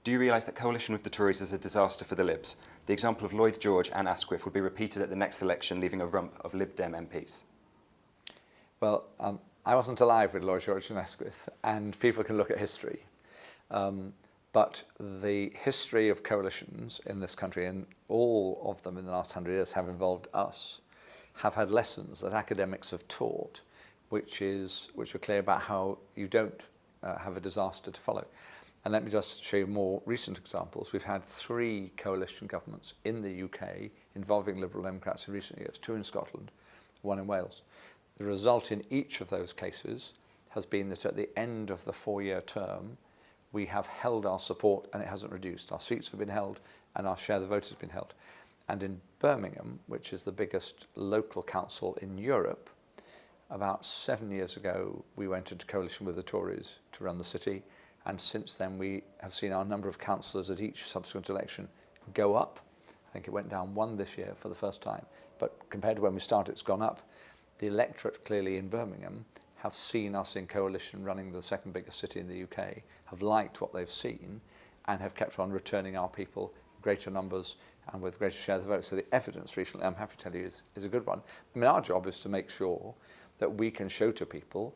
Do you realise that coalition with the Tories is a disaster for the Libs? The example of Lloyd George and Asquith would be repeated at the next election, leaving a rump of Lib Dem MPs. Well, I wasn't alive with Lloyd George and Asquith, and people can look at history. But the history of coalitions in this country, and all of them in the last 100 years have involved us, have had lessons that academics have taught, which are clear about how you don't have a disaster to follow. And let me just show you more recent examples. We've had 3 coalition governments in the UK involving Liberal Democrats in recent years, 2 in Scotland, 1 in Wales. The result in each of those cases has been that at the end of the 4-year term, we have held our support and it hasn't reduced. Our seats have been held and our share of the vote has been held. And in Birmingham, which is the biggest local council in Europe, about 7 years ago, we went into coalition with the Tories to run the city. And since then, we have seen our number of councillors at each subsequent election go up. I think it went down 1 this year for the first time. But compared to when we started, it's gone up. The electorate clearly in Birmingham have seen us in coalition running the second biggest city in the UK, have liked what they've seen, and have kept on returning our people in greater numbers and with greater share of the vote. So the evidence recently, I'm happy to tell you, is a good one. I mean, our job is to make sure that we can show to people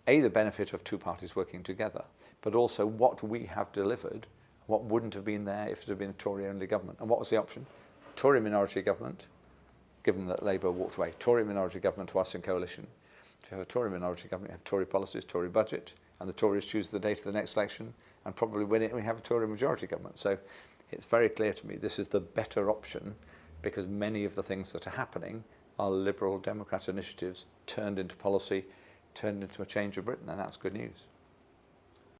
A, the benefit of 2 parties working together, but also what we have delivered, what wouldn't have been there if it had been a Tory-only government. And what was the option? Tory minority government, given that Labour walked away. Tory minority government to us in coalition. If you have a Tory minority government, you have Tory policies, Tory budget, and the Tories choose the date of the next election and probably win it, and we have a Tory majority government. So it's very clear to me this is the better option, because many of the things that are happening are Liberal Democrat initiatives turned into policy, turned into a change of Britain, and that's good news.